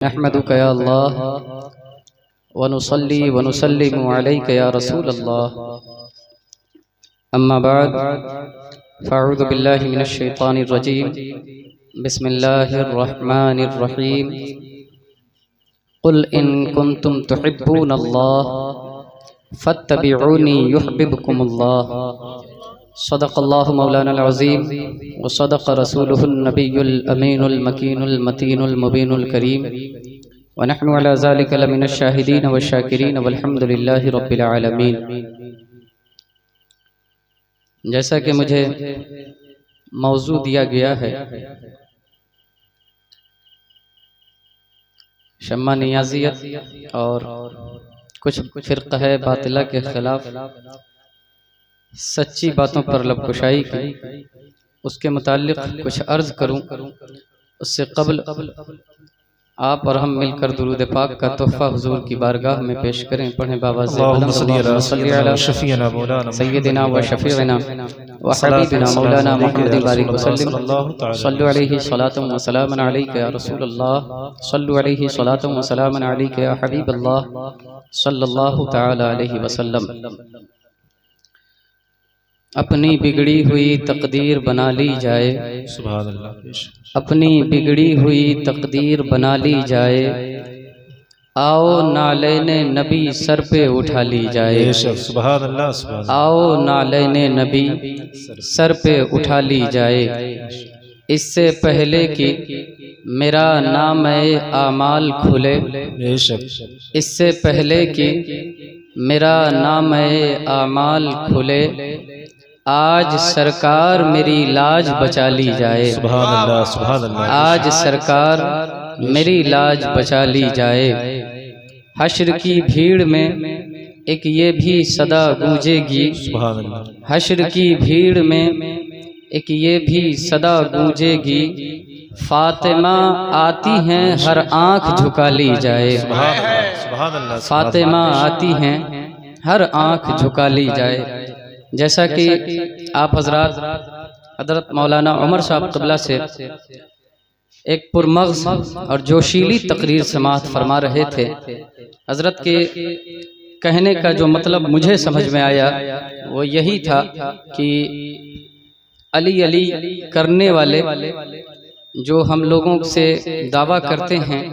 नहमदुका या अल्लाह व नुसल्ली व नुसल्लिमु अलैका या रसूल अल्लाह। अम्मा बाद फ़अऊज़ु बिल्लाहि मिनश शैतानिर रजीम। बिस्मिल्लाहिर रहमानिर रहीम। क़ुल इन कुन्तुम तुहिब्बूनल्लाह फत्तबिऊनी युहब्बिबकुमुल्लाह। सदक़ल्लाहु मौलानाल अज़ीम व सदक़ रसूलुहुन नबियुल अमीनुल मकीनुल मतीनुल मुबीनुल करीम व नहनु अला ज़ालिका लमिनश शाहिदीन व शाकिरीन वल्हम्दुलिल्लाहि रब्बिल आलमीन। जैसा कि मुझे मौजू दिया गया है, शम्मा नियाज़ियत और कुछ फ़िरक़ा है बातिला के ख़िलाफ़ सच्ची बातों पर लबकुशाई की, उसके मुताल्लिक़ कुछ अर्ज़ करूँ। उससे क़ब्ल आप और हम मिलकर दुरूद पाक का तोहफ़ा हुज़ूर की बारगाह में पेश करें। पढ़ें बावाज़ सय्यदिना व शफ़ीअना व हबीबिना मौलाना मुहम्मदिन बारिक वसल्लम सल्लु अलैहि सलातु व सलामुन अलैका या रसूलल्लाह सल्लु अलैहि सलातु व सलामुन अलैका या हबीबल्लाह सल्लल्लाहु तआला अलैहि वसल्लम। अपनी बिगड़ी हुई तकदीर बना ली जाए, सुभान अल्लाह। अपनी बिगड़ी हुई तकदीर बना ली जाए, आओ नालैने नबी सर पे उठा ली जाए। सुभान अल्लाह। आओ नालैने नबी सर पे उठा ली जाए, इससे पहले कि मेरा नाम आमाल खुले। इससे पहले कि मेरा नाम आमाल खुले, आज सरकार मेरी लाज बचा ली जाए। सुभान अल्लाह, सुभान अल्लाह। आज सरकार मेरी लाज बचा ली जाए। हश्र की भीड़ में एक ये भी सदा गूंजेगी। सुभान अल्लाह। हश्र की भीड़ में एक ये भी सदा गूंजेगी, फातिमा आती हैं हर आँख झुका ली जाए। सुभान अल्लाह। फातिमा आती हैं हर आँख झुका ली जाए। जैसा कि आप हज़रत मौलाना उमर साहब क़िबला से एक पुरमग़ज़ और जोशीली तकरीर समाअत फरमा रहे थे। हज़रत के कहने का जो मतलब मुझे समझ में आया वो यही था कि अली अली करने वाले जो हम लोगों से दावा करते हैं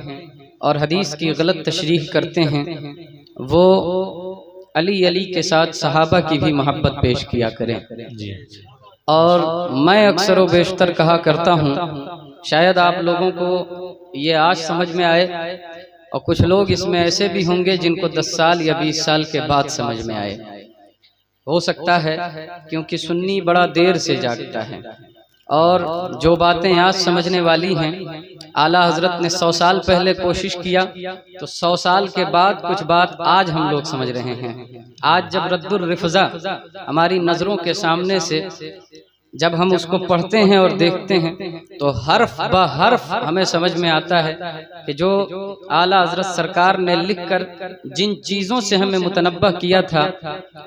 और हदीस की गलत तशरीह करते हैं, वो अली अली के साथ सहाबा की भी मोहब्बत पेश किया करें। और मैं अक्सर व बेशतर कहा करता हूँ, शायद आप लोगों को ये आज समझ में आए और कुछ लोग इसमें ऐसे भी होंगे जिनको 10 साल या 20 साल के बाद समझ में आए, हो सकता है, क्योंकि सुन्नी बड़ा देर से जागता है। और जो बातें आज समझने वाली हैं, आला हजरत ने 100 साल पहले कोशिश किया, तो 100 साल के बाद कुछ बात आज हम लोग समझ रहे हैं। आज जब रद्दुर रिफ़ज़ा हमारी नज़रों के सामने से जब हम उसको पढ़ते हैं और देखते हैं, तो हर्फ ब हर्फ हमें समझ में आता है कि जो आला हज़रत सरकार ने लिखकर जिन चीज़ों से हमें मुतनब्बह किया था,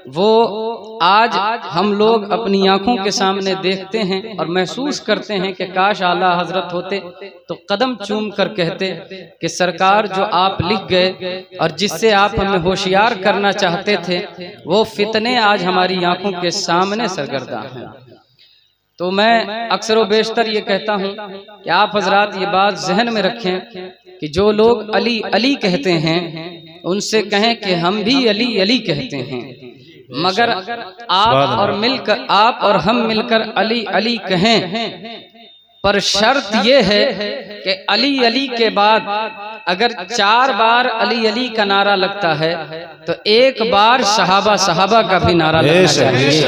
वो आज हम लोग अपनी आँखों के सामने देखते हैं और महसूस करते हैं कि काश आला हज़रत होते तो कदम चूम कर कहते कि सरकार जो आप लिख गए और जिससे आप हमें होशियार करना चाहते थे, वो फितने आज हमारी आँखों के सामने सरगर्दा हैं। तो मैं अक्सर व बेशतर ये कहता हूँ कि आप हजरात ये बात जहन में रखें कि जो लोग अली अली कहते हैं उनसे कहें कि हम भी अली अली कहते हैं, मगर आप और हम मिलकर अली अली कहें, पर शर्त ये है कि अली अली के बाद अगर 4 बार अली अली का नारा लगता है तो 1 बार सहाबा सहाबा का भी नारा लगना चाहिए।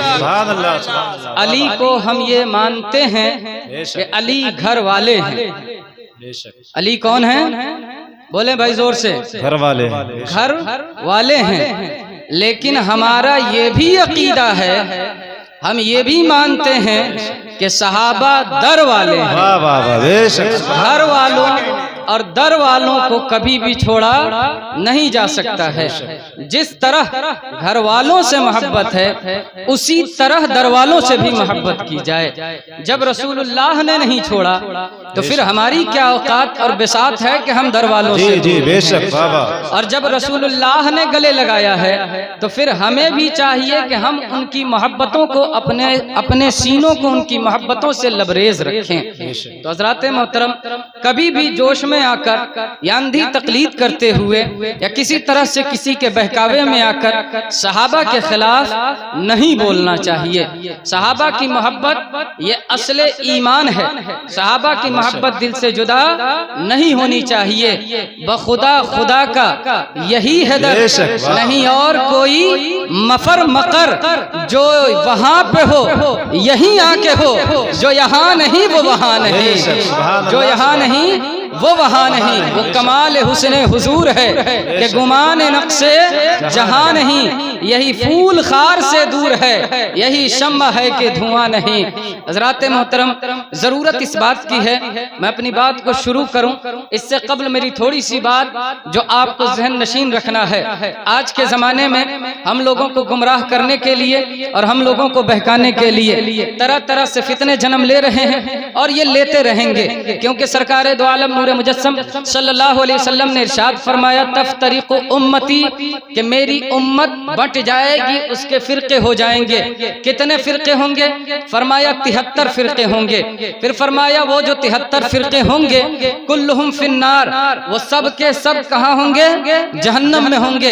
अली को हम ये मानते हैं कि अली घर वाले हैं। अली कौन है? बोले भाई जोर से। घर वाले हैं। घर वाले हैं। लेकिन हमारा ये भी अकीदा है, हम ये भी मानते हैं कि सहाबा दर वाले हैं। घर वालों और दर वालों को कभी भी छोड़ा नहीं जा सकता है। जिस तरह घर वालों से मोहब्बत है उसी तरह दर वालों से भी मोहब्बत की जाए। जब रसूलुल्लाह ने नहीं छोड़ा तो फिर हमारी क्या औकात और बिसात है कि हम दर वालों से। जी बेशक बाबा। और जब रसूलुल्लाह ने गले लगाया है तो फिर हमें भी चाहिए कि हम उनकी मोहब्बतों को अपने सीनों को उनकी मोहब्बतों से लबरेज रखें। तो हज़रात मोहतरम, कभी भी जोश में आकर या अंधी तकलीद करते हुए या किसी तरह से किसी के बहकावे में आकर सहाबा के खिलाफ नहीं बोलना चाहिए। सहाबा की मोहब्बत ये असले ईमान है। सहाबा की मोहब्बत दिल से जुदा नहीं होनी चाहिए। बखुदा खुदा का यही है दर, नहीं और कोई मफर मकर। जो वहाँ पे हो यहीं आके हो, जो यहाँ नहीं वो वहाँ नहीं, जो यहाँ नहीं वो वहाँ नहीं। वो कमाल हुस्ने हुजूर है कि गुमान नक्शे जहाँ नहीं। यही फूल खार से दूर है, यही शम्मा है कि धुआं नहीं। हज़रात मोहतरम, जरूरत इस बात की है, मैं अपनी बात को शुरू करूं इससे कबल मेरी थोड़ी सी बात जो आपको जहन नशीन रखना है। आज के ज़माने में हम लोगों को गुमराह करने के लिए और हम लोगों को बहकाने के लिए तरह तरह से फितने जन्म ले रहे हैं और ये लेते रहेंगे, क्योंकि सरकार दो आलम नूर मुजस्सम सल्लल्लाहु अलैहि वसल्लम ने इरशाद फरमाया तफ्तरिक़ु उम्मती, कि मेरी उम्मत बट जाएगी, उसके फिरके हो जाएंगे। कितने फिरके होंगे? फरमाया 73 फिरके होंगे। फिर फरमाया वो जो 73 फिरके होंगे कुल्लुहुम फिन्नार, वो सब के सब कहाँ होंगे? जहन्नम में होंगे।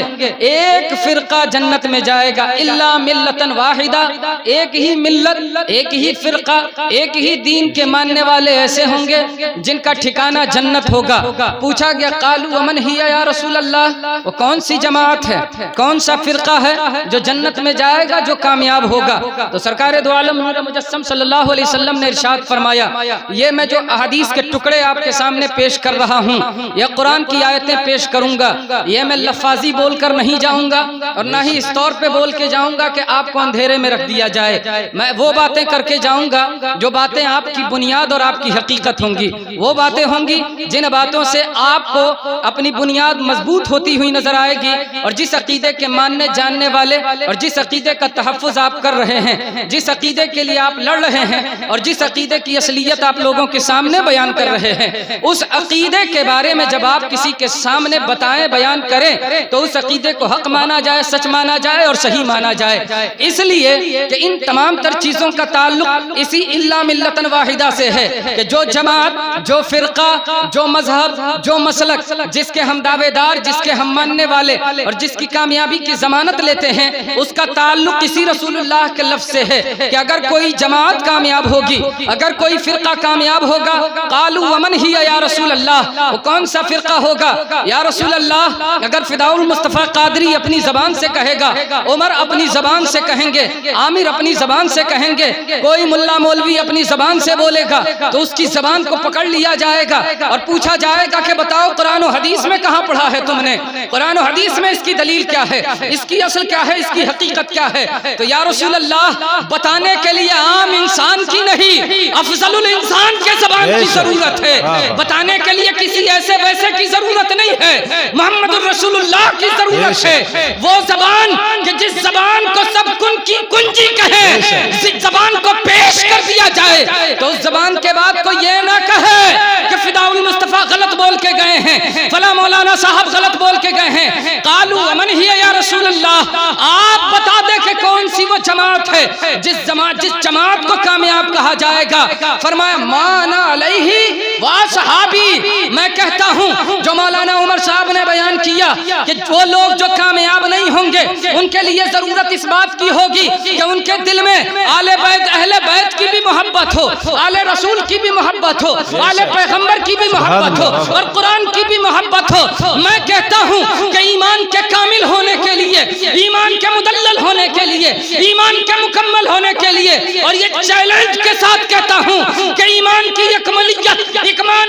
एक फिरका जन्नत में जाएगा, इल्ला मिल्लतन वाहिदा, एक ही मिल्लत, एक ही फिरका, एक ही दीन के मानने वाले ऐसे होंगे जिनका ठिकाना जन्नत होगा। पूछा गया कालू अमन हिया या रसूल अल्लाह, वो कौन सी जमात है, कौन सा फिरका है जो जन्नत में जाएगा, जो कामयाब होगा? तो सरकार दो आलम नूर मुजस्सम सल्लल्लाहु अलैहि वसल्लम ने इरशाद फरमाया, ये मैं जो अहादीस के टुकड़े आपके सामने पेश कर रहा हूँ, यह कुरान की आयतें पेश करूंगा, ये मैं लफाजी बोलकर नहीं जाऊंगा और ना ही इस तौर पे बोल के जाऊंगा कि आपको अंधेरे में रख दिया जाए। मैं वो बातें करके जाऊंगा जो बातें आपकी बुनियाद और आपकी हकीकत होंगी। वो बातें होंगी जिन बातों से आपको अपनी बुनियाद मजबूत होती हुई नजर आएगी, और जिस अकीदे के मानने जानने वाले और जिस अकीदे का तहफ़्फ़ुज़ आप कर रहे हैं, जिस अकीदे के लिए आप लड़ रहे हैं और जिस अकीदे की असलियत आप लोगों के सामने बयान कर रहे हैं, उस अकीदे के बारे में जब आप किसी के सामने बताएं, बयान करें, तो उस अकीदे को हक माना जाए, सच माना जाए और सही माना जाए। इसलिए कि इन तमाम तर चीज़ों का ताल्लुक इसी इल्ला मिल्लतन वाहिदा से है कि जो जमात, जो फिरका, जो मजहब, जो मसलक, जिसके हम दावेदार, जिसके हम मानने वाले और जिसकी कामयाबी की जमानत लेते हैं, उसका ताल्लुक किसी रसूलुल्लाह के लफ्ज़ से है कि अगर कोई जमात कामयाब होगी, अगर कोई फिरका कामयाब होगा, कालू वमन हिया या रसूल अल्लाह, वो कौन सा फिरका होगा या रसूल अल्लाह? अगर फिदाउल मुस्तफ़ा कादरी अपनी जबान से कहेगा, उमर अपनी जबान से कहेंगे, आमिर अपनी जबान से कहेंगे, कोई मुल्ला मौलवी अपनी जबान से बोलेगा, तो उसकी जबान को पकड़ लिया जाएगा और पूछा जाएगा कि बताओ कुरान और हदीस में कहाँ पढ़ा है तुमने? कुरान और हदीस में इसकी दलील क्या है, इसकी असल क्या है, इसकी हकीकत क्या है? तो या रसूल अल्लाह बताने के लिए आम इंसान की नहीं, अफजलुल इंसान के जबान की जरूरत है। बताने के लिए किसी ऐसे वैसे की जरूरत नहीं है, मोहम्मद रसूलुल्लाह की जरूरत है। वो जबान कि जिस जबान को सब कुंजी कहे, जिस जबान को पेश कर दिया जाए, तो उस जबान के बाद को ये ना कहे कि फिदाउल मुस्तफा गलत बोल के गए हैं, फला मौलाना साहब गलत बोल के गए हैं। कालू अमन ही या रसूल अल्लाह, आप बता दे कि कौन सी वो जमात है जिस जमात को कामयाब कहा जाएगा। फरमाया माना अलैहि वा सहाबी, मैं कहता हूँ जो मौलाना उमर साहब ने बयान किया कि वो लोग जो कामयाब नहीं होंगे उनके लिए जरूरत इस बात की होगी कि उनके दिल में आले बैत, अहले बैत की भी मोहब्बत हो, आले रसूल की भी मोहब्बत हो, आले पैगंबर की भी मोहब्बत हो और कुरान की भी मोहब्बत हो। मैं कहता हूँ कि ईमान के कामिल होने के लिए, ईमान के मुदल्लल होने के लिए, ईमान के मुकम्मल होने के लिए, और ये चैलेंज के साथ कहता हूँ कि ईमान की इकमलियत,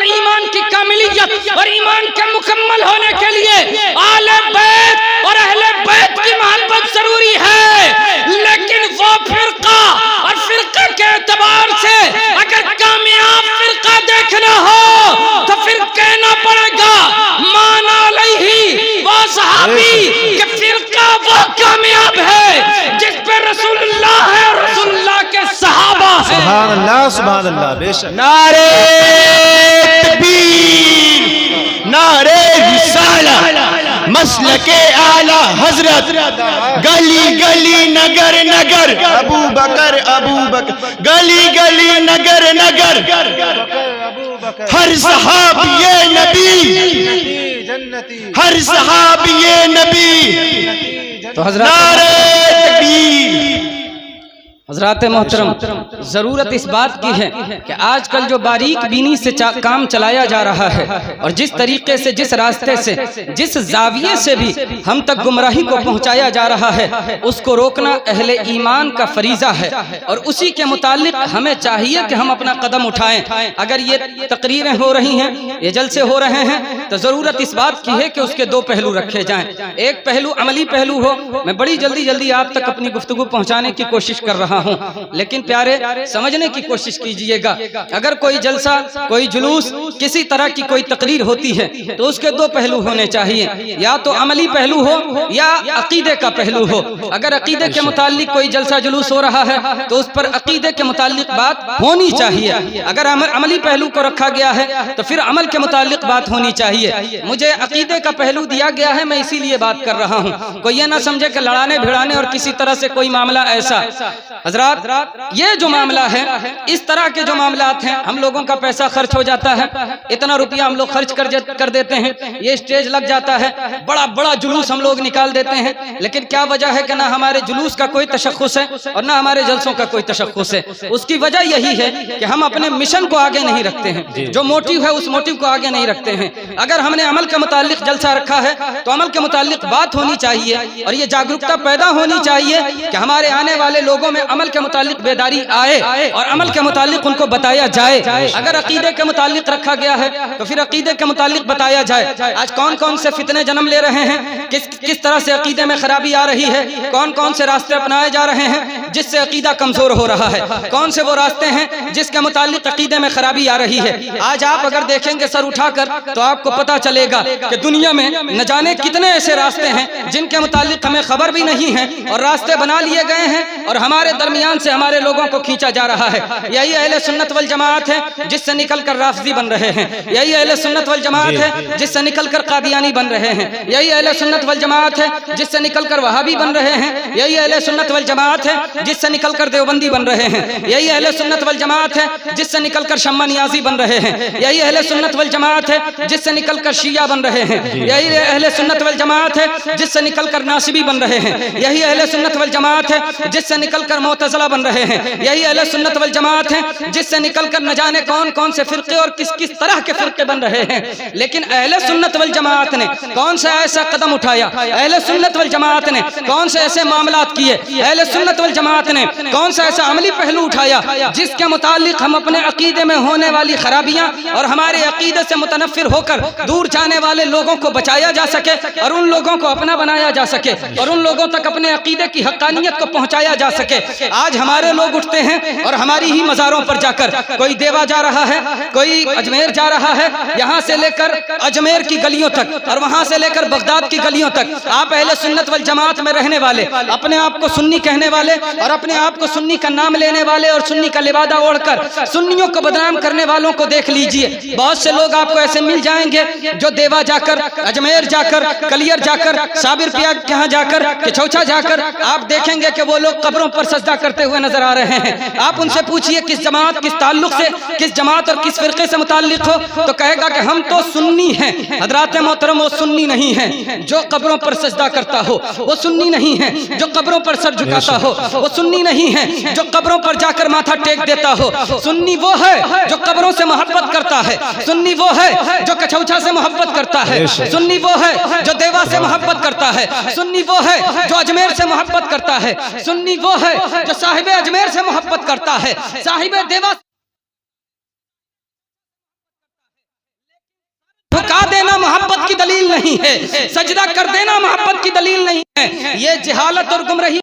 ईमान की कामिलियत और ईमान के मुकम्मल होने के लिए आले बैत और अहले बैत की मोहब्बत जरूरी है। लेकिन वो फिरका और फिरका के एतबार से अगर कामयाब फिरका देखना हो तो फिर कहना पड़ेगा कामयाबी कि फिरका वो कामयाब है जिस पे रसूलुल्लाह है और रसूलुल्लाह के सहाबा है। सुभान अल्लाह, सुभान अल्लाह। बेशक। नारे तकबीर, नारे रिसालत, मसलके आला हजरत, गली गली नगर नगर अबू बकर, अबू बकर, गली गली नगर नगर, हर सहाबिये नबी, हर सहाबिये नबी। तो हजरत हजरात मोहतरम, ज़रूरत इस बात की है कि आजकल जो बारीक बीनी से काम चलाया जा रहा है और जिस तरीके से, जिस रास्ते से, जिस जाविये से भी हम तक गुमराही को पहुंचाया जा रहा है, उसको रोकना अहले ईमान का फरीज़ा है और उसी के मुतालिक हमें चाहिए कि हम अपना कदम उठाएं। अगर ये तकरीरें हो रही हैं, ये जलसे हो रहे हैं, तो ज़रूरत इस बात की है कि उसके दो पहलू रखे जाएं। एक पहलू अमली पहलू हो। मैं बड़ी जल्दी आप तक अपनी गुफ्तगू पहुंचाने की कोशिश कर रहा हूं, लेकिन प्यारे समझने की कोशिश कीजिएगा। अगर कोई जलसा, कोई जुलूस, किसी तरह की कोई तकरीर होती है तो उसके दो पहलू होने चाहिए, या तो अमली पहलू हो या अकीदे का पहलू हो। अगर अकीदे के मुतालिक कोई जलसा जुलूस हो रहा है तो उस पर अकीदे के मुतालिक बात होनी चाहिए। अगर अमली पहलू को रखा गया है तो फिर अमल के मुतालिक बात होनी चाहिए। मुझे अकीदे का पहलू दिया गया है, मैं इसीलिए बात कर रहा हूँ। कोई ये ना समझे कि लड़ाने भिड़ाने और किसी तरह से कोई मामला ऐसा। हजरात, ये जो मामला है, इस तरह के जो मामलात हैं, हम लोगों का पैसा खर्च हो जाता है, इतना रुपया हम लोग खर्च कर देते हैं, ये स्टेज लग जाता है, बड़ा बड़ा जुलूस हम लोग निकाल देते हैं, लेकिन क्या वजह है कि ना हमारे जुलूस का कोई तशख्खुस है और ना हमारे जलसों का कोई तशख्खुस है। उसकी वजह यही है कि हम अपने मिशन को आगे नहीं रखते हैं, जो मोटिव है उस मोटिव को आगे नहीं रखते हैं। अगर हमने अमल के मुतालिक जलसा रखा है तो अमल के मुतालिक बात होनी चाहिए और ये जागरूकता पैदा होनी चाहिए कि हमारे आने वाले लोगों में अमल के मुतालिक बेदारी आए और अमल के मुतालिक उनको बताया जाए। अगर अकीदे के मुतालिक रखा गया है तो फिर अकीदे के मुतालिक बताया जाए। आज कौन कौन से फितने जन्म ले रहे हैं, किस तरह से अकीदे में खराबी आ रही है, कौन कौन से रास्ते अपनाए जा रहे हैं जिससे अकीदा कमजोर हो रहा है, कौन से वो रास्ते हैं जिसके मुतालिक अकीदे में खराबी आ रही है। आज आप अगर देखेंगे सर उठाकर तो आपको पता चलेगा कि दुनिया में न जाने कितने ऐसे रास्ते हैं जिनके मुतालिक हमें खबर भी नहीं है और रास्ते बना लिए गए हैं और हमारे दरमियान से हमारे लोगों को खींचा जा रहा है। यही अहले सुन्नत वल जमात है जिससे निकलकर राफजी बन रहे हैं। यही अहले सुन्नत वल जमात है जिससे निकलकर कादियानी बन रहे हैं। यही अहले सुन्नत वल जमात है जिससे निकलकर वहाबी बन रहे हैं। यही अहले सुन्नत वल जमात है जिससे निकलकर देवबंदी बन रहे हैं। यही अहले सुन्नत वल जमात है जिससे निकलकर शम्मा नियाजी बन रहे हैं। यही अहले सुन्नत वल जमात है जिससे निकलकर शिया बन रहे हैं। यही अहले सुन्नत वल जमात है जिससे निकलकर नासिबी बन रहे हैं। यही अहले सुन्नत वल जमात है जिससे निकलकर मुतज़िला बन रहे हैं। यही अहले सुन्नत वल जमात है जिससे निकलकर न जाने कौन कौन से फिरके और किस किस तरह के फिरके बन रहे हैं। लेकिन अहले सुन्नत वल जमात ने कौन सा ऐसा कदम उठाया, अहले सुन्नत वल जमात ने कौन से ऐसे मामलात किए, अहले सुन्नत वल जमात ने कौन सा ऐसा अमली पहलू उठाया जिसके मुतालिक हम अपने अकीदे में होने वाली खराबियां और हमारे अकीदे से मुतनफिर होकर दूर जाने वाले लोगों को बचाया जा सके और उन लोगों को अपना बनाया जा सके और उन लोगों तक अपने अकीदे की हक्कानियत को पहुंचाया जा सके। आज हमारे लोग उठते हैं और हमारी ही मज़ारों पर जाकर, कोई देवा जा रहा है, कोई अजमेर जा रहा है, यहाँ से लेकर अजमेर की गलियों तक और वहाँ से लेकर बगदाद की गलियों तक आप अहले सुन्नत वल जमात में रहने वाले, अपने आप को सुन्नी कहने वाले और अपने आप को सुन्नी का नाम लेने वाले और सुन्नी का लिबादा ओढ़कर सुन्नियों को बदनाम करने वालों को देख लीजिए। बहुत से लोग आपको ऐसे मिल जाएंगे जो देवा जाकर, अजमेर जाकर, कलियर जाकर, साबिर पिया के यहाँ जाकर, किछौछा जाकर आप देखेंगे कि वो लोग कब्रों पर सजदा करते हुए नजर आ रहे हैं। आप उनसे पूछिए किस जमात, किस ताल्लुक से, किस जमात और किस फिरके से मुताल्लिक हो, तो कहेगा कि हम तो सुन्नी हैं। हजरात मोहतरम, वो सुन्नी नहीं है जो कब्रों पर सजदा करता हो, वो सुन्नी नहीं है जो कब्रों पर सर झुकाता हो, वो सुन्नी नहीं है जो कब्रों पर जाकर माथा टेक देता हो। सुन्नी वो है जो कब्रों से मोहब्बत करता है, सुन्नी वो है जो कछौछा से मोहब्बत करता है, सुन्नी वो है जो देवा से मोहब्बत करता है, सुन्नी वो है जो अजमेर से मोहब्बत करता है, सुन्नी वो है जो साहिबे अजमेर से मोहब्बत करता है, साहिबे देवा। झुका देना मोहब्बत की दलील नहीं है, सजदा कर देना मोहब्बत की दलील नहीं है। ये जहालत और गुमराही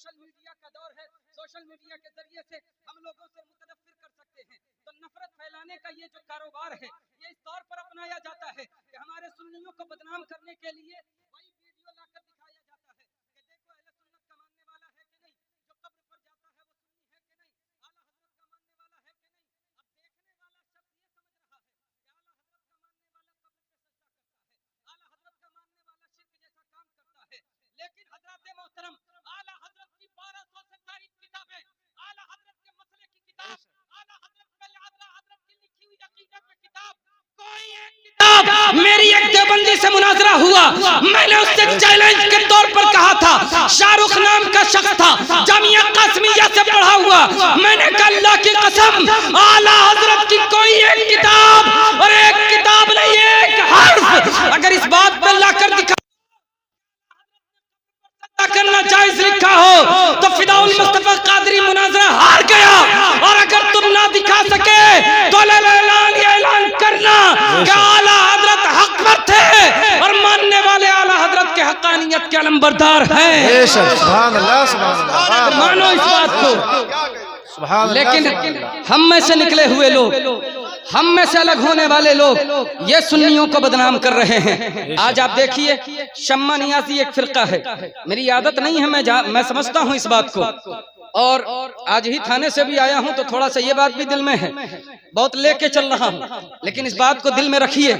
सोशल मीडिया का दौर है, सोशल मीडिया के जरिए से हम लोगों से मुतनफ्फिर कर सकते हैं। तो नफरत फैलाने का ये जो कारोबार है, ये इस तौर पर अपनाया जाता है कि हमारे सुन्नियों को बदनाम करने के लिए वही वीडियो लाकर दिखाया जाता है कि देखो अहले सुन्नत का मानने वाला है कि नहीं, जो कब्र पर जाता है वो सुन्नी है कि नहीं, आला हजरत का मानने वाला है कि नहीं। अब देखने वाला शख्स ये समझ रहा है कि आला हजरत का मानने वाला कब्र पे सजदा करता है, आला हजरत का मानने वाला शिर्क जैसा काम करता है। लेकिन हजरत मोहतरम, आला हजरत की 1200 से ज्यादा किताबें, आला हजरत के मसले की किताब, आला हजरत की लिखी हुई अकीदत में किताब, कोई एक किताब मेरी एक देवबंदी से मुनाजरा हुआ, मैंने उससे चैलेंज के तौर पर कहा था, शाहरुख नाम का शख्स था, जामिया कासमिया से पढ़ा हुआ, मैंने कहा अल्लाह की कसम, आला हजरत की कोई एक किताब, और एक किताब नहीं एक हर्फ अगर इस बात पर लाकर दिखा करना जायज लिखा हो तो फिदाउल मुस्तफा कादरी मुनाजरा हार गया। और अगर तुम ना दिखा सके तो ऐलान करना कि आला हजरत हक पर थे और मानने वाले आला हजरत के हक्कानियत के अलंबरदार हैं। सुभान अल्लाह, सुभान अल्लाह। मानो इस बात को। सुभान अल्लाह। लेकिन हम में से निकले हुए लोग, हम में से अलग होने वाले लोग ये सुन्नियों को बदनाम कर रहे हैं। आज आप देखिए, शम्मा नियाज़ी एक फिरका है, मेरी आदत नहीं है, मैं समझता हूँ इस बात को, और आज ही थाने से भी आया हूं तो थोड़ा सा ये बात भी दिल में है, बहुत लेके चल रहा हूं, लेकिन इस बात को दिल में रखिए,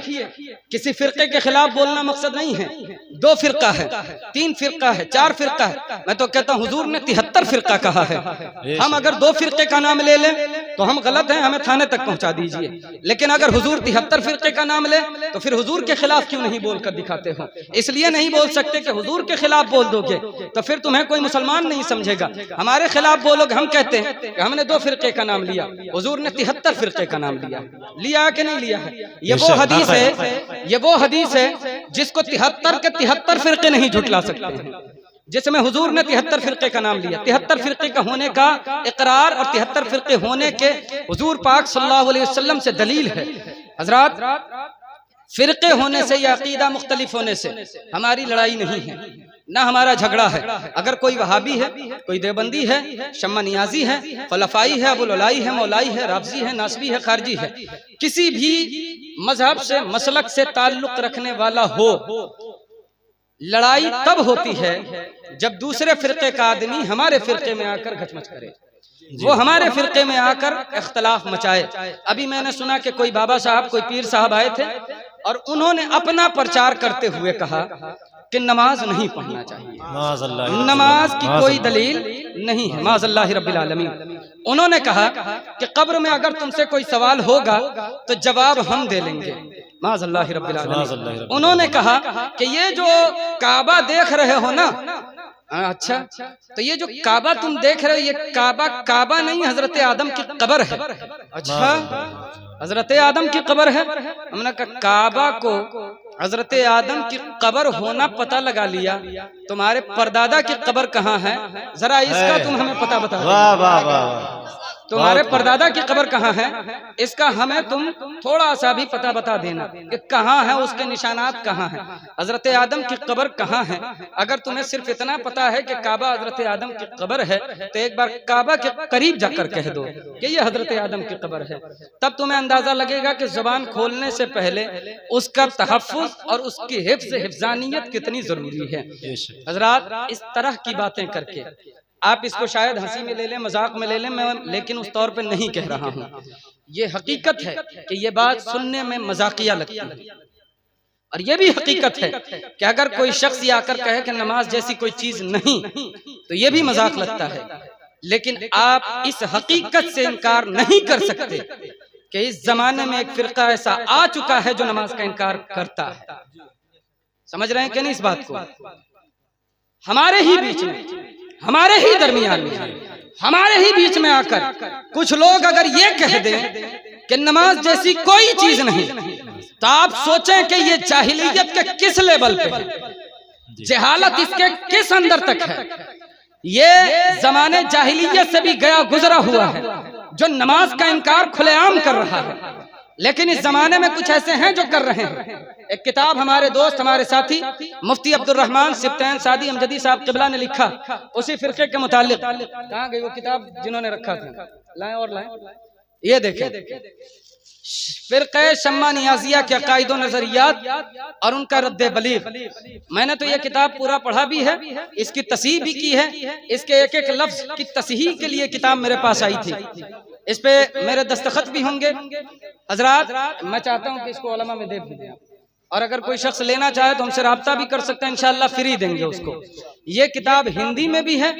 किसी फिरके के खिलाफ बोलना मकसद नहीं है। 2 फिरका है, 3 फिरका है, 4 फिरका है, मैं तो कहता हूं हुजूर ने 73 फिरका कहा है। हम अगर 2 फिरके का नाम ले लें तो हम गलत हैं, हमें थाने तक पहुंचा दीजिए, लेकिन अगर हुजूर 73 फिरके का नाम ले तो फिर हुजूर के खिलाफ क्यों नहीं बोलकर दिखाते हो? इसलिए नहीं बोल सकते कि हुजूर के खिलाफ बोल दोगे तो फिर तुम्हें कोई मुसलमान नहीं समझेगा। हमारे खिलाफ बोलोगे, हम कहते हैं कि हमने 2 फिरके का नाम लिया, हुजूर ने 73 फिरके का नाम लिया कि नहीं लिया है? ये वो हदीस है जिसको 73 के 73 फिरके नहीं झुटला सकते हैं, जिसमें हुजूर ने 73 फिरके का नाम लिया। 73 फिरके का होने का इकरार और 73 फिरके होने के हुजूर पाक सल्लल्लाहु अलैहि वसल्लम से दलील है। हजरात, फिरके होने से या अकीदा मुख्तलिफ होने से हमारी लड़ाई नहीं है, ना हमारा झगड़ा है। अगर कोई वहाबी है, कोई देवबंदी है, शम्मा नियाज़ी है, खलफाई है, अबुललाई है, मौलाई है, राफजी है, नासबी है, खारजी है, किसी भी मजहब से, मसलक से ताल्लुक रखने वाला हो, लड़ाई तब होती है जब दूसरे फिरके का आदमी हमारे फिरके में आकर घचमच करे, वो हमारे फिरके में आकर इख्तलाफ मचाए। अभी मैंने सुना कि कोई बाबा साहब, कोई पीर साहब आए थे और उन्होंने अपना प्रचार करते हुए कहा कि नमाज नहीं पढ़ना चाहिए, नमाज की कोई दलील नहीं है, माज़ल्लाहि रब्बिल आलमीन। उन्होंने कहा कि कब्र में अगर तुमसे कोई सवाल होगा तो जवाब हम दे लेंगे, माज़ल्लाहि रब्बिल आलमीन। उन्होंने कहा कि ये जो काबा देख रहे हो ना, अच्छा, तो ये जो काबा तुम देख रहे हो, ये काबा नहीं, हजरत आदम की कब्र है। अच्छा, हजरत आदम की कब्र है? हमने कहा काबा को हजरत आदम की कब्र होना पता लगा लिया, तुम्हारे परदादा की कब्र कहाँ है, जरा इसका तुम हमें पता बता। वाह वाह वाह, तुम्हारे परदादा की कब्र कहाँ है, इसका हमें तुम थोड़ा सा भी पता बता देना कि कहाँ है, उसके निशानात कहाँ हैं, हजरत आदम की कब्र कहाँ है। अगर तुम्हें सिर्फ इतना पता है कि काबा हजरत आदम की कब्र है तो एक बार काबा के करीब जाकर कह दो कि ये हजरत आदम की कब्र है, तब तुम्हें अंदाजा लगेगा कि जुबान खोलने से पहले उसका तहफ्फुज़ और उसकी हिफ्ज़ानियत कितनी जरूरी है। हजरात, इस तरह की बातें करके आप इसको शायद हंसी में ले लें, मजाक में ले लें, मैं लेकिन उस तौर पे नहीं कह रहा हूँ। ये हकीकत है कि ये बात सुनने में मजाकिया लगती है, और ये भी हकीकत है कि अगर कोई शख्स ये आकर कहे कि नमाज जैसी कोई चीज नहीं, तो ये भी मजाक लगता है। लेकिन आप इस हकीकत से इनकार नहीं कर सकते कि इस जमाने में एक फिरका ऐसा आ चुका है जो नमाज का इनकार करता है। समझ रहे हैं कि नहीं इस बात को? हमारे ही बीच में, हमारे ही दरमियान में, हमारे ही बीच में आकर कुछ लोग अगर ये कह दें कि नमाज जैसी कोई चीज नहीं, तो आप सोचें कि ये जाहिलियत के किस लेवल पे है, जहालत इसके किस अंदर तक है। ये जमाने जाहिलियत से भी गया गुजरा हुआ है जो नमाज का इनकार खुलेआम कर रहा है। लेकिन इस जमाने में कुछ ऐसे हैं जो कर रहे हैं। एक किताब हमारे दोस्त हमारे साथी मुफ्ती अब्दुल रहमान सिब्तैन सादी अमजदी साहब क़िबला ने लिखा, उसी फिरके के मुतालिक। कहाँ गई वो किताब जिन्होंने रखा था? लाएं और लाएं। ये देखें, फिरक़े शम्मा नियाज़िया के अक़ाइद व नज़रियात और उनका रद्द बलीग। मैंने तो ये किताब पूरा पढ़ा भी है, इसकी तस्हीह भी की है। इसके एक एक लफ्ज़ की तस्हीह के लिए किताब मेरे पास आई थी। इस पे मेरे दस्तखत भी होंगे। हजरात, मैं चाहता हूँ कि इसको उलमा में दे दें, और अगर कोई शख्स लेना चाहे तो हमसे रब्ता भी कर सकते हैं, इंशाअल्लाह फ्री देंगे उसको। ये किताब हिंदी में भी है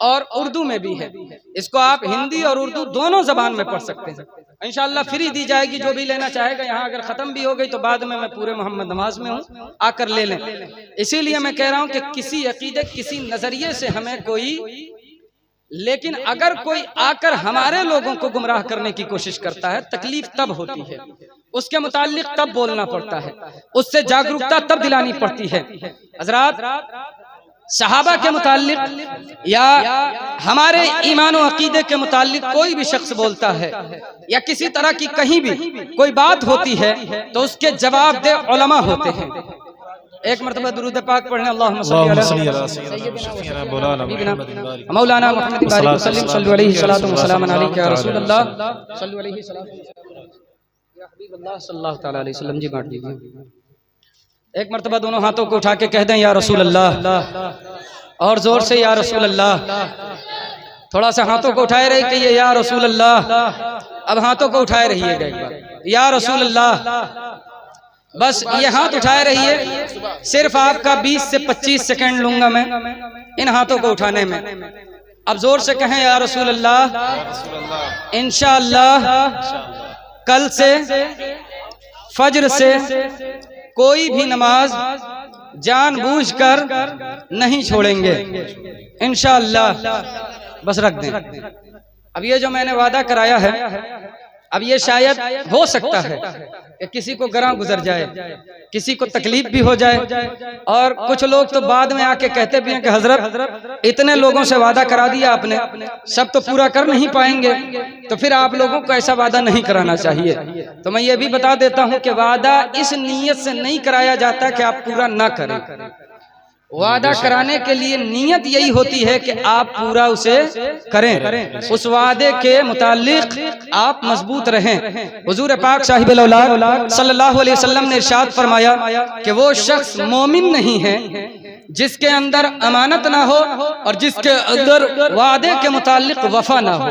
और उर्दू में भी है। इसको आप हिंदी और उर्दू दोनों जबान में पढ़ सकते हैं, इंशाअल्लाह फ्री दी जाएगी। जो भी लेना चाहेगा, यहाँ अगर ख़त्म भी हो गई तो बाद में मैं पूरे मोहम्मद नमाज में हूँ, आकर ले लें। इसीलिए मैं कह रहा हूँ कि किसी अकीदे किसी नज़रिए से हमें कोई, लेकिन अगर कोई आकर हमारे लोगों को गुमराह करने की कोशिश करता है, तकलीफ तब होती है, उसके मुतालिक तब बोलना पड़ता है, उससे जागरूकता तब दिलानी पड़ती है। हजरात, सहाबा के मुतालिक या हमारे ईमान और अकीदे के मुतालिक कोई भी शख्स बोलता है या किसी तरह की कहीं भी कोई बात होती है तो उसके जवाब दे उलमा होते हैं। एक मरतबा दुरूद पाक पढ़ने, अल्लाहुम्मा सल्ली अला सय्यिदिना मौलाना मुहम्मद बारिक वसल्लम सल्लल्लाहु अलैहि सलातु व सलाम अलैका या रसूलल्लाह सल्लल्लाहु अलैहि सलातु या हबीबल्लाह सल्लल्लाहु तआला अलैहि वसल्लम। जी बांट दीजिए। एक मरतबा दोनों हाथों को उठा के कह दें या रसूल अल्लाह, और जोर से या रसूल अल्लाह। थोड़ा सा हाथों को उठाए रही कहिए या रसूल अल्लाह। अब हाथों को उठाए रहिएगा एक बार, या रसूल अल्लाह। बस ये हाथ उठाए रहिए, सिर्फ आपका 20 से 25 सेकंड लूंगा मैं इन हाथों को उठाने में। अब जोर से कहें या रसूल अल्लाह। इंशाअल्लाह कल से फज्र से कोई भी नमाज जानबूझकर नहीं छोड़ेंगे इंशाअल्लाह। बस रख दें। अब ये जो मैंने वादा कराया है, अब ये शायद हो सकता है कि किसी को गरां गुजर जाए, किसी को तकलीफ भी हो जाए, और कुछ लोग तो बाद में आके कहते भी हैं कि हजरत इतने लोगों से वादा करा दिया आपने, सब तो पूरा कर नहीं पाएंगे, तो फिर आप लोगों को ऐसा वादा नहीं कराना चाहिए। तो मैं ये भी बता देता हूँ कि वादा इस नीयत से नहीं कराया जाता कि आप पूरा ना करें। वादा कराने के लिए नीयत यही होती है कि आप पूरा उसे करें, उस वादे के मुतालिक आप मजबूत रहें। हुजूर पाक साहिबुल औलाद सल्लल्लाहु अलैहि वसल्लम ने इरशाद फरमाया कि वो शख्स मोमिन नहीं है जिसके अंदर अमानत ना हो और जिसके अंदर वादे के मुतालिक वफा ना हो।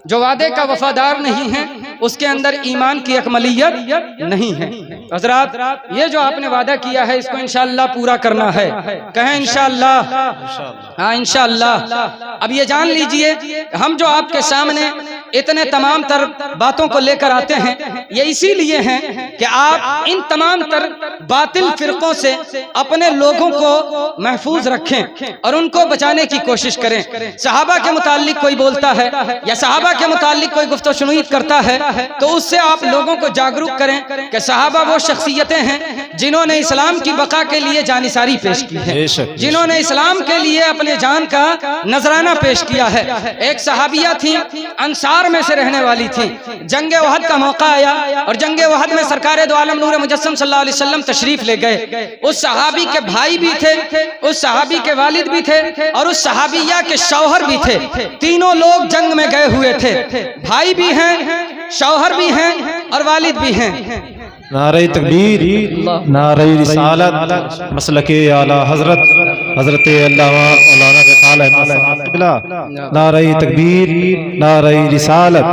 जो वादे का वफादार नहीं है उसके अंदर ईमान की अकमलियत नहीं है। हजरात, ये जो आपने वादा किया है इसको इंशाअल्लाह पूरा करना है। कहें इंशाअल्लाह। हाँ इंशाअल्लाह। अब ये जान लीजिए, हम जो आपके सामने इतने तमाम तर बातों को लेकर आते हैं, ये इसीलिए हैं कि आप इन तमाम तर बातिल फिरकों से अपने लोगों को महफूज रखें और उनको बचाने की कोशिश करें। सहाबा के मुतालिक कोई बोलता है या सहाबा के मुतालिक कोई गुफ्तगू करता है तो उससे आप लोगों को जागरूक करें कि सहाबा वो शख्सियतें हैं जिन्होंने इस्लाम की बका के लिए जानिसारी पेश की है, जिन्होंने इस्लाम के लिए अपने जान का नजराना पेश किया है। एक सहाबिया थी, अंसार में से रहने वाली थी। जंगे वहद का मौका आया और जंगे वहद में सरकार दो आलम नूर मुजस्सम सल्लल्लाहु अलैहि वसल्लम तशरीफ ले गए। उस सहाबी के भाई भी थे, उस सहाबी के वालिद भी थे और उस सहाबिया के शौहर भी थे। तीनों लोग जंग में गए हुए थे, भाई भी हैं, शौहर भी हैं और वालिद भी हैं। नारे तकबीर, नारे रिसालत, मसलके आला हजरत हजरत अल्लामा मौलाना रिसालत, नारे तकबीर, नारे रिसालत।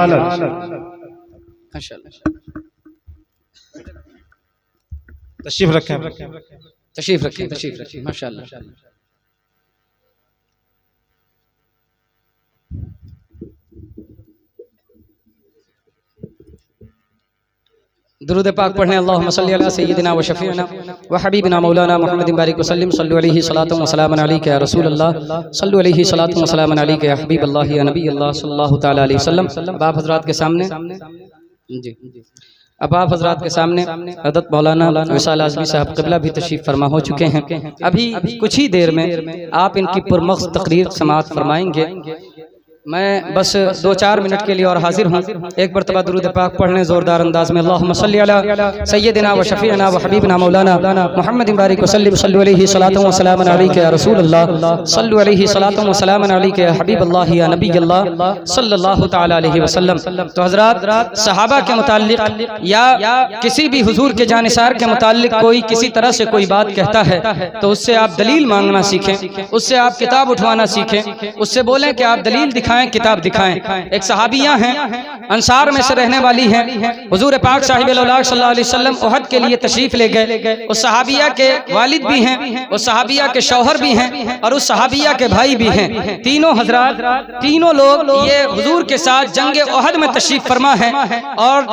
तशरीफ रखें, तशरीफ रखें, तशरीफ रखें। माशाअल्लाह। दुरूद पाक पढ़ने, अल्लाहुम्मा सल्ली अला सय्यिदिना व शफीना व हबीबिना मौलाना मुहम्मद बारिक वसल्लम सल्लल्लाहु अलैहि सलातु व सलाम अलैका या रसूल अल्लाह सल्लल्लाहु अलैहि सलातु व सलाम अलैका या हबीब अल्लाह या नबी अल्लाह सल्लल्लाहु तआला अलैहि वसल्लम। बाप हजरात के सामने जी, अब आप हजरात के सामने हज़रत मौलाना विशाल आज़मी साहब क़िबला भी तशरीफ़ फरमा हो चुके हैं। अभी कुछ ही देर में आप इनकी पुरमग़्ज़ तकरीर समाअत फरमाएंगे। मैं बस 2-4 मिनट के लिए और हाजिर हूँ। एक मरतबा दुरूद पाक पढ़ लें ज़ोरदार अंदाज में। अल्लाहुम्मा सल्ली अला सय्यदिना व शफ़ीअना व हबीबना मौलाना मुहम्मद बारिक वसल्लिम सल्लु अलैहि सलातु व सलामन अलैका या रसूल अल्लाह सल्लु अलैहि सलातु व सलामन अलैका या हबीब अल्लाह या नबी अल्लाह सल्लल्लाहु तआला अलैहि वसल्लम। तो हज़रात, सहाबा के मुताल्लिक़ या किसी भी हुजूर के जानिसार के मुताल्लिक़ कोई किसी तरह से कोई बात कहता है तो उससे आप दलील मांगना सीखें, उससे आप किताब उठवाना सीखें, उससे बोलें कि आप दलील दिखाएं, किताब दिखाएं। एक सहाबिया हैं, अंसार में से रहने वाली हैं। हुजूर पाक साहिबुल औलाद सल्लल्लाहु अलैहि वसल्लम उहद के लिए तशरीफ ले गए। उस सहाबिया के वालिद भी हैं, उस सहाबिया के शौहर भी हैं और उस सहाबिया के भाई भी हैं। तीनों हजरात, तीनों लोग ये हुजूर के साथ जंग उहद में तशरीफ फरमा है। और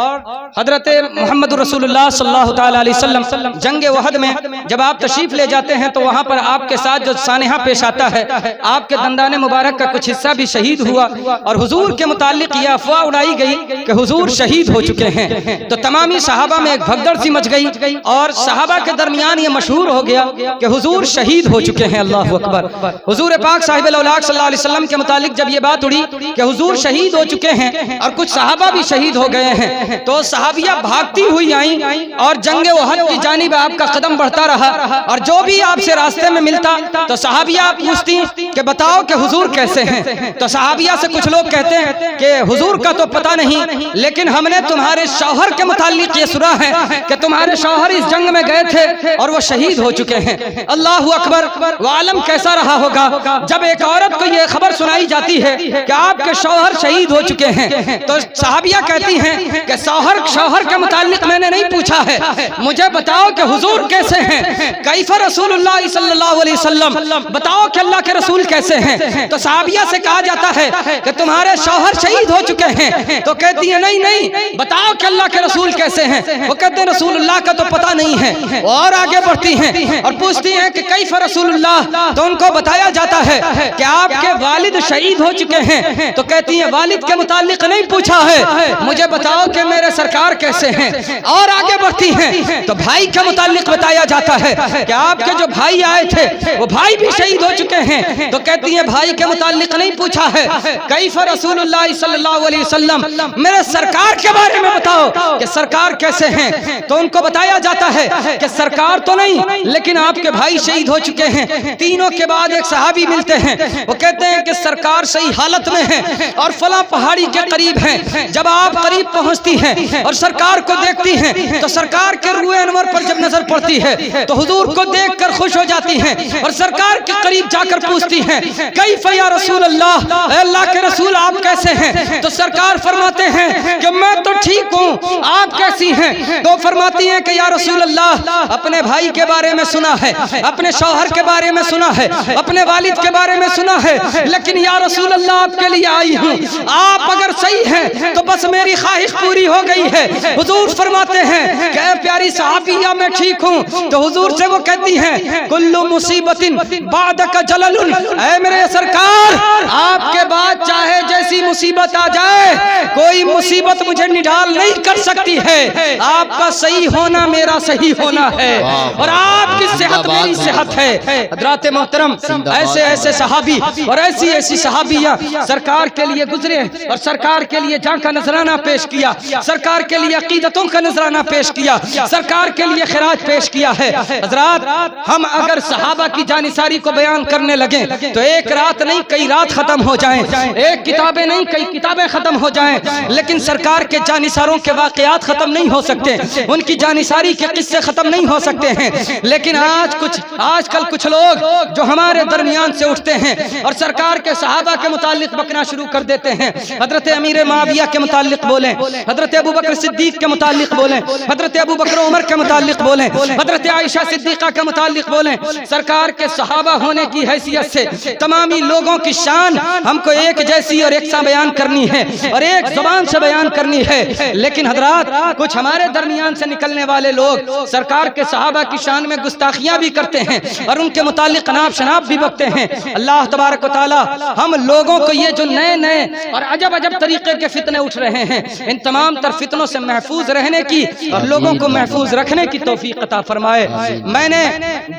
हजरत मोहम्मद रसूलुल्लाह सल्लल्लाहु तआला अलैहि वसल्लम जंग उहद में जब आप तशरीफ ले जाते हैं तो वहाँ पर आपके साथ जो सानेहा पेश आता है, आपके दंदाने मुबारक का कुछ हिस्सा भी शहीद हुआ और हुजूर के मुताल्लिक ये अफवाह उड़ाई गई कि हुजूर शहीद हो चुके हैं। तो तमामी सहाबा में एक भगदड़ सी मच गई और सहाबा के दरमियान ये मशहूर हो गया कि हुजूर शहीद हो चुके हैं। अल्लाहु अकबर। हुजूर पाक साहिबुल औलाद सल्लल्लाहु अलैहि वसल्लम के मुताल्लिक जब ये बात उड़ी कि हुजूर शहीद हो चुके हैं और कुछ सहाबा भी शहीद हो गए हैं, तो सहाबिया भागती हुई आई और जंगे उहद की जानिब आपका कदम बढ़ता रहा। और जो भी आपसे रास्ते में मिलता तो सहाबिया पूछती कि बताओ कि हुजूर कैसे हैं। तो सहाबिया से कुछ लोग कहते हैं कि हुजूर का तो पता नहीं, लेकिन हमने तुम्हारे शौहर के मुताल्लिक ये सुना है कि तुम्हारे शौहर इस जंग में गए थे और वो शहीद हो चुके हैं। अल्लाहु अकबर। वो आलम कैसा रहा होगा जब एक औरत को ये खबर सुनाई जाती है कि आपके शौहर शहीद हो चुके हैं। तो सहाबिया कहती हैं कि शौहर के मुताल्लिक मैंने नहीं पूछा है, मुझे बताओ कि हुजूर कैसे हैं, कैफ़ रसूलुल्लाह सल्लल्लाहु अलैहि वसल्लम, बताओ कि अल्लाह के रसूल कैसे हैं। तो सहाबिया से कहा जाता है कि तुम्हारे शौहर शहीद हो चुके हैं। तो कहती है नहीं, बताओ कि अल्लाह के रसूल कैसे हैं। वो कहते हैं रसूलुल्लाह का तो पता नहीं है। और आगे बढ़ती हैं और पूछती हैं कि कैफ़ रसूलुल्लाह। तो उनको बताया जाता है कि आपके वालिद शहीद हो चुके हैं। तो कहती हैं वालिद के मुताल्लिक नहीं पूछा है, मुझे बताओ कि मेरे सरकार कैसे हैं। और आगे बढ़ती हैं तो भाई के मुताल्लिक बताया जाता है कि आपके जो भाई आए थे वो भाई भी शहीद हो चुके हैं। तो कहती हैं भाई के मुताल्लिक नहीं पूछा है, कैफ़ रसूलुल्लाह सल्लल्लाहु अलैहि वसल्लम, मेरे सरकार के बारे में बताओ कि सरकार कैसे हैं। तो उनको बताया जाता है कि सरकार तो नहीं, लेकिन आपके भाई शहीद हो चुके हैं। तीनों के बाद एक सहाबी मिलते हैं, वो कहते हैं कि सरकार सही हालत में है और फला पहाड़ी के करीब है। जब आप करीब पहुंचती हैं और सरकार को देखती हैं तो सरकार के रूए अनवर पर जब नजर पड़ती है तो हुजूर को देखकर खुश हो जाती हैं और सरकार के करीब जाकर पूछती हैं कैफ़ या रसूल अल्लाह, अल्लाह के रसूल आप कैसे हैं। तो सरकार फरमाते हैं कि मैं तो ठीक हूँ, आप कैसी हैं। तो फरमाती हैं कि या रसूल अल्लाह, अपने भाई के बारे में सुना है, अपने शौहर के बारे में सुना है, अपने वालिद के बारे में सुना है, लेकिन या रसूल अल्लाह आपके लिए आई हूँ, आप अगर सही हैं तो बस मेरी ख्वाहिश पूरी हो गई है। हुजूर फरमाते हैं कि प्यारी सहाबिया मैं ठीक हूँ। तो हुजूर से वो कहती हैं कुल्लु मुसीबतिन बादका जललुन, ऐ मेरे सरकार आपके बाद चाहे जैसी मुसीबत आ जाए कोई मुसीबत मुझे निढाल नहीं कर सकती है। आपका सही होना मेरा सही होना है और आपकी सेहत मेरी सेहत है। हज़रात मोहतरम, ऐसे ऐसे सहाबी और ऐसी ऐसी सहाबियाँ सरकार के लिए गुजरे और सरकार के लिए जान का नजराना पेश किया, सरकार के लिए अकीदतों का नजराना पेश किया, सरकार के लिए खिराज पेश किया है। हज़रात, हम अगर सहाबा की जानिसारी को बयान करने लगे तो एक रात नहीं कई रात खत्म हो जाएं, एक किताबें नहीं कई किताबें खत्म हो जाएं, लेकिन सरकार के जानिसारों के वाकयात खत्म नहीं हो सकते, उनकी जानिसारी के किस्से खत्म नहीं हो सकते हैं। लेकिन आजकल कुछ लोग जो हमारे दरमियान से उठते हैं और सरकार के सहाबा के मुतालिक बकना शुरू कर देते हैं। हजरत अमीर मुआविया के मुतालिक बोलें, हजरत अबू बकर सिद्दीक के मुतालिक बोलें, हजरत अबू बकर उमर के मुतालिक बोलें, हजरत आयशा सिद्दीका के मुतालिक बोलें। सरकार के सहाबा होने की हैसियत से तमामी लोगों की शान हमको एक जैसी और एक सा बयान करनी है और एक जुबान से बयान करनी है। लेकिन हजरात, कुछ हमारे दरमियान से निकलने वाले लोग सरकार के सहाबा की शान में गुस्ताखियां भी करते हैं और उनके मुतालिक अनाप शनाप भी बकते हैं। अल्लाह तबारक व तआला हम लोगों को ये जो नए नए और अजब अजब तरीके के फितने उठ रहे हैं, इन तमाम तर फितनों से महफूज रहने की और लोगों को महफूज रखने की तौफीक अता फरमाए। मैंने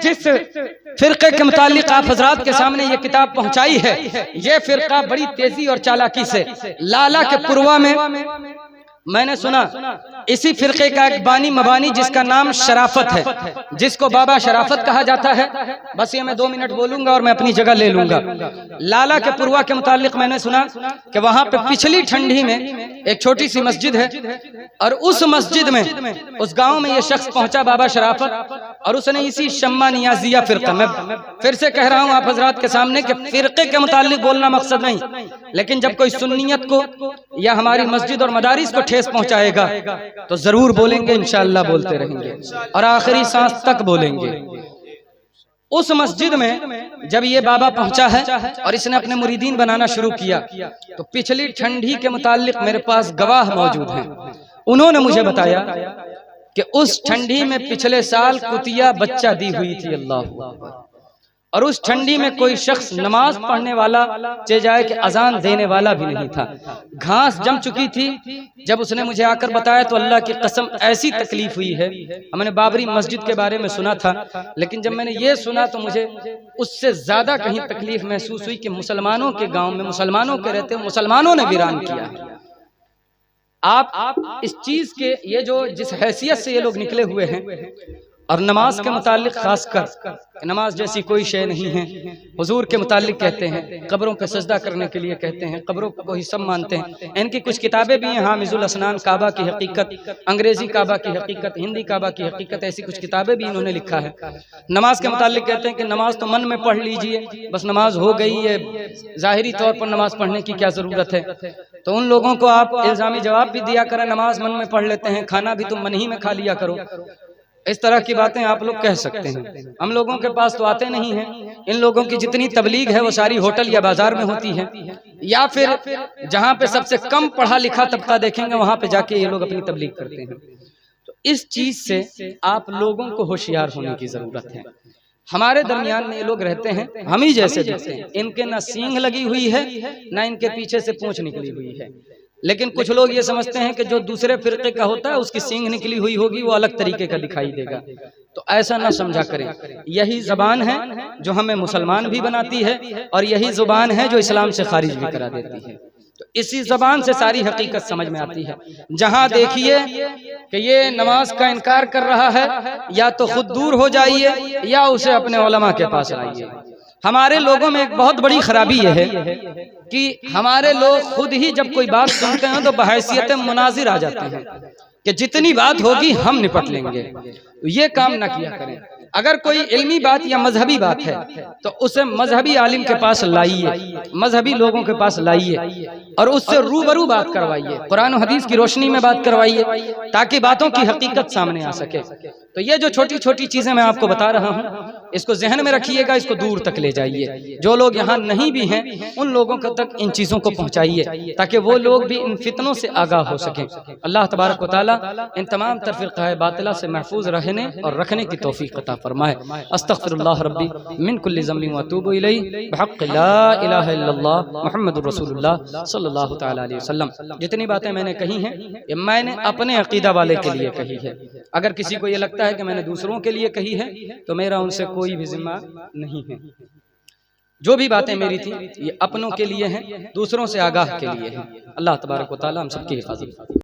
जिस फिरके के मुतालिक आप हजरात के सामने ये किताब पहुंचाई है, ये फिरका था बड़ी तेजी और चालाकी से लाला के पुरवा में मैंने सुना इसी फिरके का एक बानी मबानी जिसका नाम शराफत है, जिसको बाबा शराफत कहा जाता है। बस ये मैं 2 मिनट बोलूंगा और मैं अपनी जगह ले लूंगा। लाला के पुरवा के मुतालिक मैंने सुना कि वहां पे पिछली ठंडी में एक छोटी सी मस्जिद है और उस मस्जिद में उस गांव में ये शख्स पहुंचा बाबा शराफत, और उसने इसी शम्मा नियाजिया फिरका, मैं फिर से कह रहा हूं आप हजरात के सामने कि फिरके के मुतालिक बोलना मकसद नहीं, लेकिन जब कोई सुन्नियत को या हमारी मस्जिद और मदारिस को ठेस पहुंचाएगा तो जरूर बोलेंगे, इंशाअल्लाह बोलते रहेंगे और आखिरी सांस तक बोलेंगे। उस मस्जिद में जब ये बाबा पहुंचा है और इसने अपने मुरीदीन बनाना शुरू किया तो पिछली ठंडी के मुतालिक मेरे पास गवाह मौजूद हैं। उन्होंने मुझे बताया कि उस ठंडी में पिछले साल कुतिया बच्चा दी हुई थी, अल्लाह अकबर, और उस ठंडी में कोई शख्स नमाज पढ़ने वाला चे जाए कि अजान देने वाला भी नहीं था। घास जम चुकी थी। जब उसने मुझे आकर बताया तो अल्लाह की कसम ऐसी तकलीफ हुई है। हमने बाबरी मस्जिद के बारे में सुना था, लेकिन जब मैंने ये सुना तो मुझे उससे ज्यादा कहीं तकलीफ महसूस हुई कि मुसलमानों के गांव में मुसलमानों के रहते मुसलमानों ने वीरान किया। आप इस चीज के ये जो जिस हैसियत से ये लोग निकले हुए हैं और नमाज के मुतालिक खासकर नमाज जैसी कोई शय नहीं है। हुजूर के मुतालिक कहते हैं, कब्रों पे सजदा करने के लिए कहते हैं, कब्रों को ही सब मानते हैं। इनकी कुछ किताबें भी हैं, हामिजुल असनान, काबा की हकीकत, अंग्रेजी काबा की हकीकत, हिंदी काबा की हकीकत, ऐसी कुछ किताबें भी इन्होंने लिखा है। नमाज के मुतालिक कहते हैं कि नमाज तो मन में पढ़ लीजिए, बस नमाज हो गई है, जाहिरी तौर पर नमाज पढ़ने की क्या जरूरत है। तो उन लोगों को आप इल्जामी जवाब भी दिया करें, नमाज मन में पढ़ लेते हैं, खाना भी तुम मन ही में खा लिया करो। इस तरह की बातें आप लोग कह सकते हैं। हम लोगों के पास तो आते नहीं हैं। इन लोगों की जितनी तबलीग है वो सारी होटल या बाजार में होती है, या फिर जहां पे सबसे कम पढ़ा लिखा तबका देखेंगे वहां पे जाके ये लोग अपनी तबलीग करते हैं। तो इस चीज से आप लोगों को होशियार होने की जरूरत है। हमारे दरमियान में ये लोग रहते हैं, हम ही जैसे दिखते हैं। इनके ना सींग लगी हुई है ना इनके पीछे से पूंछ निकली हुई है, लेकिन कुछ लोग ये समझते हैं कि जो दूसरे फिरके का होता है उसकी सींग निकली हुई होगी, वो अलग तरीके का दिखाई देगा। तो ऐसा ना समझा करें। यही जबान है जो हमें मुसलमान भी बनाती है और यही जुबान है जो इस्लाम से खारिज भी करा देती है। तो इसी जबान से सारी हकीकत समझ में आती है। जहां देखिए कि ये नमाज का इनकार कर रहा है, या तो खुद दूर हो जाइए या उसे अपने उलमा के पास लाइए। हमारे लोगों में एक बहुत बड़ी खराबी यह है कि हमारे लोग खुद ही जब कोई बात सुनते हैं तो बहैसियत मुनाजिर आ जाते हैं कि जितनी बात होगी हम निपट लेंगे। तो ये काम ना किया करें। अगर कोई इल्मी बात या मजहबी बात है तो उसे मजहबी आलिम के पास लाइए, मजहबी लोगों के पास लाइए और उससे रूबरू बात करवाइए, कुरान और हदीस की रोशनी में बात करवाइए, ताकि बातों की हकीकत सामने आ सके। तो ये जो छोटी छोटी चीजें मैं आपको बता रहा हूँ, इसको जहन में रखिएगा, इसको दूर तक ले जाइए। जो लोग यहाँ नहीं भी हैं उन लोगों तक इन चीजों को पहुँचाइए ताकि वो लोग भी इन फितनों से आगाह हो सकें। अल्लाह तबारक व तआला इन तमाम तरफ़िक़ा बातिला से महफूज रहने और रखने की तौफ़ीक़ अता फरमाए। अस्तग़फ़िरुल्लाह रब्बी मिन कुल्लि ज़ंबिन व अतूबु इलैहि बिहक़्क़ि ला इलाहा इल्लल्लाह मुहम्मदुर रसूलुल्लाह सल्लल्लाहु तआला अलैहि वसल्लम। जितनी बातें मैंने कही हैं ये मैंने अपने अक़ीदा वाले के लिए कही है। अगर किसी को ये लगता है कि मैंने दूसरों के लिए कही है तो मेरा उनसे कोई भी जिम्मा नहीं है। जो भी बातें मेरी थी ये अपनों के लिए हैं, दूसरों से आगाह के लिए हैं। अल्लाह तबारक व तआला हम सबकी हिफाजत।